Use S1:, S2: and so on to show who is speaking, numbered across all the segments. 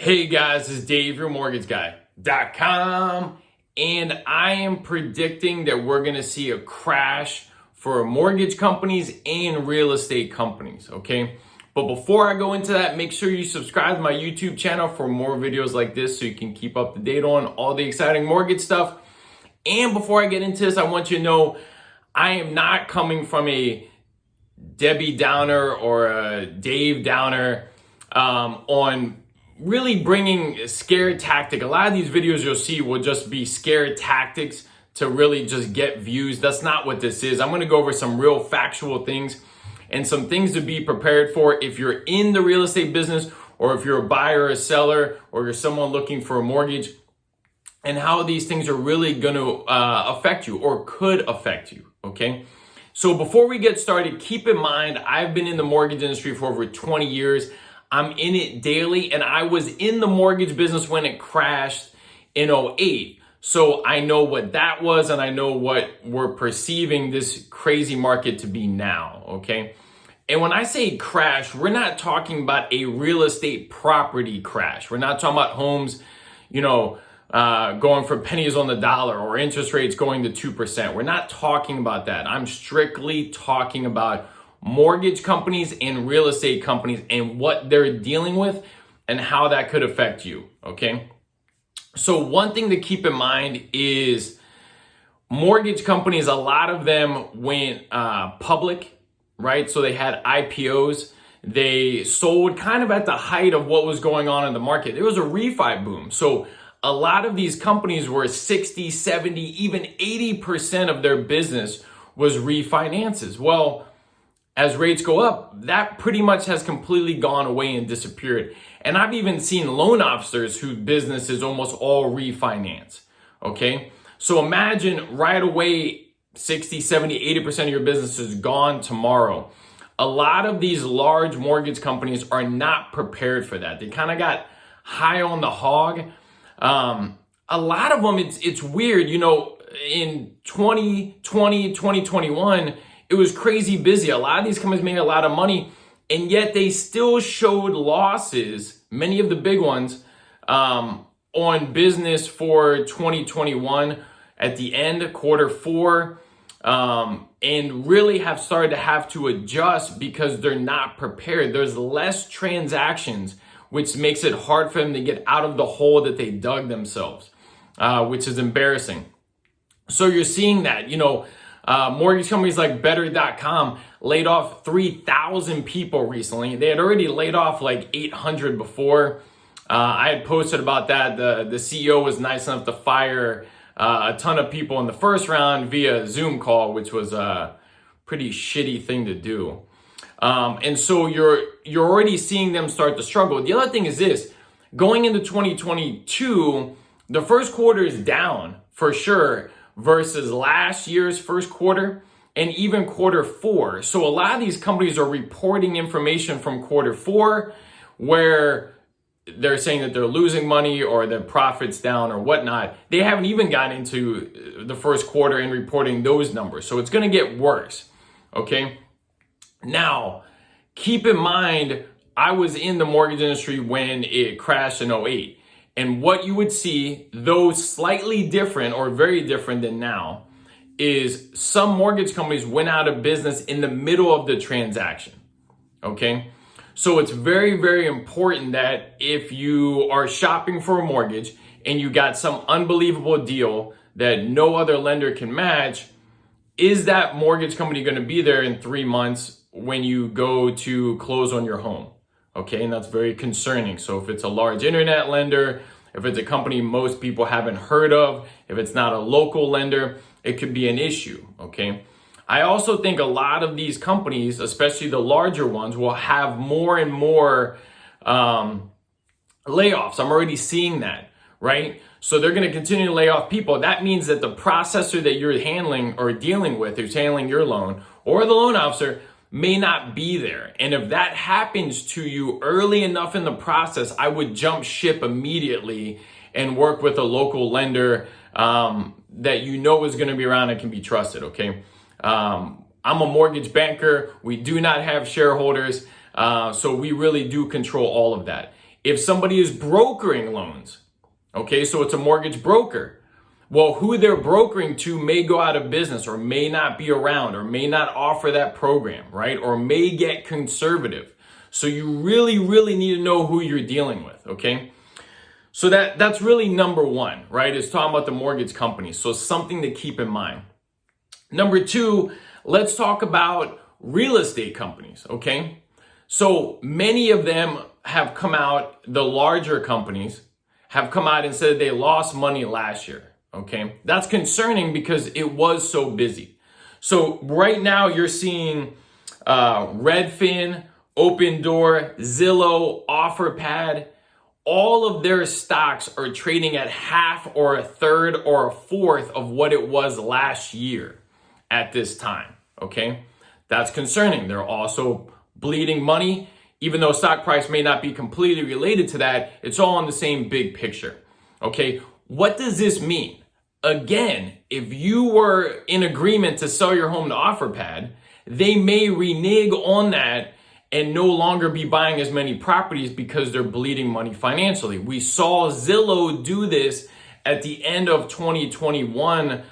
S1: Hey guys, this is Dave, your mortgageguy.com, and I am predicting that we're going to see a crash for mortgage companies and real estate companies, okay? But before I go into that, make sure you subscribe to my YouTube channel for more videos like this so you can keep up to date on all the exciting mortgage stuff. And before I get into this, I want you to know I am not coming from a Debbie Downer or a Dave Downer on really bringing scare tactic. A lot of these videos you'll see will just be scare tactics to really just get views. That's not what this is. I'm going to go over some real factual things and some things to be prepared for if you're in the real estate business, or if you're a buyer or a seller, or you're someone looking for a mortgage, and how these things are really going to affect you or could affect you, okay? So before we get started, keep in mind, I've been in the mortgage industry for over 20 years. I'm in it daily, and I was in the mortgage business when it crashed in '08. So I know what that was, and I know what we're perceiving this crazy market to be now, okay? And when I say crash, we're not talking about a real estate property crash. We're not talking about homes, going for pennies on the dollar or interest rates going to 2%. We're not talking about that. I'm strictly talking about mortgage companies and real estate companies and what they're dealing with and how that could affect you, okay? So one thing to keep in mind is mortgage companies, a lot of them went public, right? So they had IPOs. They sold kind of at the height of what was going on in the market. There was a refi boom. So a lot of these companies were 60, 70, even 80% of their business was refinances. Well, as rates go up, that pretty much has completely gone away and disappeared. And I've even seen loan officers whose business is almost all refinance, okay? So imagine right away, 60, 70, 80% of your business is gone tomorrow. A lot of these large mortgage companies are not prepared for that. They kind of got high on the hog. A lot of them, it's weird, in 2020, 2021, it was crazy busy. A lot of these companies made a lot of money, and yet they still showed losses, many of the big ones, on business for 2021 at the end of quarter four, and really have started to have to adjust because they're not prepared. There's less transactions, which makes it hard for them to get out of the hole that they dug themselves, which is embarrassing. So you're seeing that, mortgage companies like Bettercom laid off 3,000 people recently. They had already laid off like 800 before. I had posted about that. The CEO was nice enough to fire a ton of people in the first round via Zoom call, which was a pretty shitty thing to do. And so you're already seeing them start to struggle. The other thing is this: going into 2022, the first quarter is down for sure versus last year's first quarter and even quarter four. So a lot of these companies are reporting information from quarter four where they're saying that they're losing money or their profits down or whatnot. They haven't even gotten into the first quarter and reporting those numbers. So it's going to get worse. Okay. Now, keep in mind, I was in the mortgage industry when it crashed in '08. And what you would see, though slightly different or very different than now, is some mortgage companies went out of business in the middle of the transaction, okay? So it's very, very important that if you are shopping for a mortgage and you got some unbelievable deal that no other lender can match, is that mortgage company going to be there in 3 months when you go to close on your home? Okay, and that's very concerning. So if it's a large internet lender, if it's a company most people haven't heard of, if it's not a local lender, it could be an issue, okay? I also think a lot of these companies, especially the larger ones, will have more and more layoffs. I'm already seeing that, right? So they're going to continue to lay off people. That means that the processor that you're handling or dealing with, who's handling your loan, or the loan officer, may not be there. And if that happens to you early enough in the process, I would jump ship immediately and work with a local lender that is going to be around and can be trusted, okay? I'm a mortgage banker. We do not have shareholders, so we really do control all of that. If somebody is brokering loans, okay, so it's a mortgage broker. Well, who they're brokering to may go out of business or may not be around or may not offer that program, right? Or may get conservative. So you really, really need to know who you're dealing with, okay? So that's really number one, right? Is talking about the mortgage companies. So something to keep in mind. Number two, let's talk about real estate companies, okay? So many of them have come out, the larger companies have come out and said they lost money last year. Okay, that's concerning because it was so busy. So right now you're seeing Redfin, Opendoor, Zillow, Offerpad, all of their stocks are trading at half or a third or a fourth of what it was last year at this time. Okay, that's concerning. They're also bleeding money. Even though stock price may not be completely related to that, it's all in the same big picture. Okay, what does this mean? Again, if you were in agreement to sell your home to Offerpad, they may renege on that and no longer be buying as many properties because they're bleeding money financially. We saw Zillow do this at the end of 2021,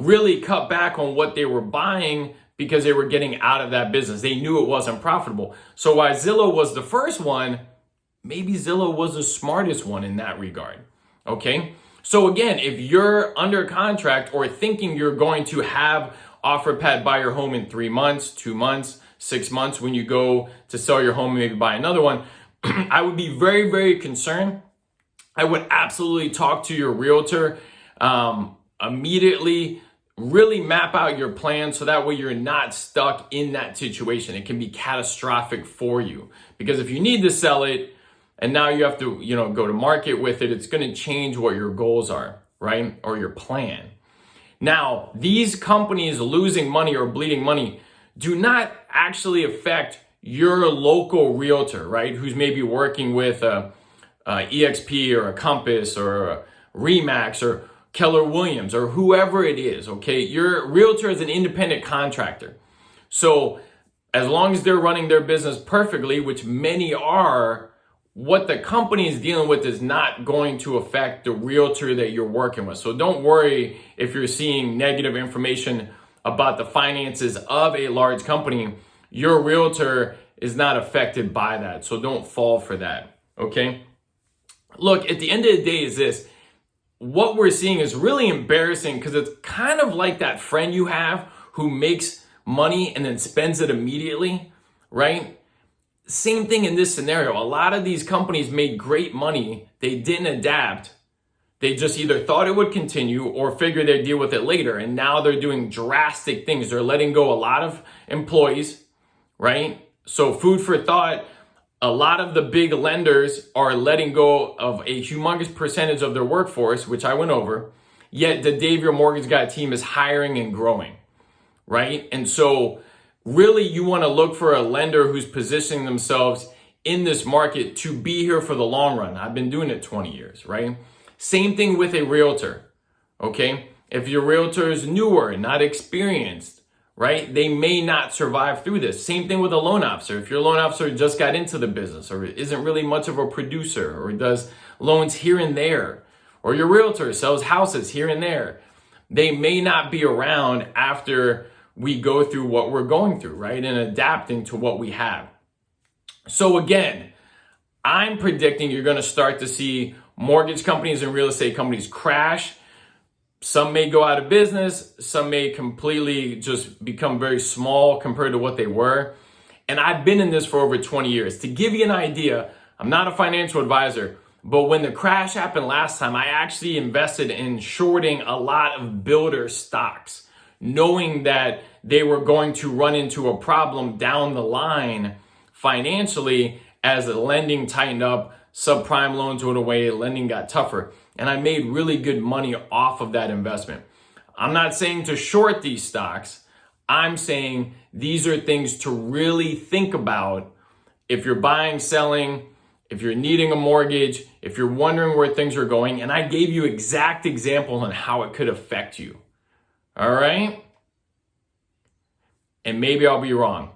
S1: really cut back on what they were buying because they were getting out of that business. They knew it wasn't profitable. So while Zillow was the first one, maybe Zillow was the smartest one in that regard, okay? So again, if you're under contract or thinking you're going to have Offerpad buy your home in 3 months, 2 months, 6 months, when you go to sell your home and maybe buy another one, I would be very, very concerned. I would absolutely talk to your realtor immediately, really map out your plan so that way you're not stuck in that situation. It can be catastrophic for you because if you need to sell it, and now you have to, go to market with it, it's going to change what your goals are, right? Or your plan. Now, these companies losing money or bleeding money do not actually affect your local realtor, right? Who's maybe working with a EXP or a Compass or a Remax or Keller Williams or whoever it is, okay? Your realtor is an independent contractor. So as long as they're running their business perfectly, which many are, what the company is dealing with is not going to affect the realtor that you're working with. So don't worry if you're seeing negative information about the finances of a large company. Your realtor is not affected by that. So don't fall for that, okay? Look, at the end of the day is this. What we're seeing is really embarrassing because it's kind of like that friend you have who makes money and then spends it immediately, right? Same thing in this scenario. A lot of these companies made great money. They didn't adapt. They just either thought it would continue or figured they'd deal with it later. And now they're doing drastic things. They're letting go a lot of employees, right? So food for thought, a lot of the big lenders are letting go of a humongous percentage of their workforce, which I went over. Yet the Dave Your Mortgage Guy team is hiring and growing, right? And so really, you want to look for a lender who's positioning themselves in this market to be here for the long run. I've been doing it 20 years, right? Same thing with a realtor, okay? If your realtor is newer, not experienced, right? They may not survive through this. Same thing with a loan officer. If your loan officer just got into the business or isn't really much of a producer or does loans here and there, or your realtor sells houses here and there, they may not be around after we go through what we're going through, right? And adapting to what we have. So again, I'm predicting you're going to start to see mortgage companies and real estate companies crash. Some may go out of business. Some may completely just become very small compared to what they were. And I've been in this for over 20 years. To give you an idea, I'm not a financial advisor, but when the crash happened last time, I actually invested in shorting a lot of builder stocks, knowing that they were going to run into a problem down the line financially as the lending tightened up, subprime loans went away, lending got tougher. And I made really good money off of that investment. I'm not saying to short these stocks. I'm saying these are things to really think about if you're buying, selling, if you're needing a mortgage, if you're wondering where things are going. And I gave you exact examples on how it could affect you. All right? And maybe I'll be wrong.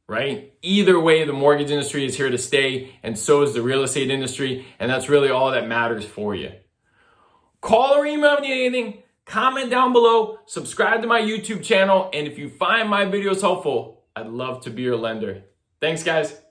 S1: right? Either way, the mortgage industry is here to stay, and so is the real estate industry, and that's really all that matters for you. Call or email me anything, comment down below, subscribe to my YouTube channel, and if you find my videos helpful, I'd love to be your lender. Thanks, guys.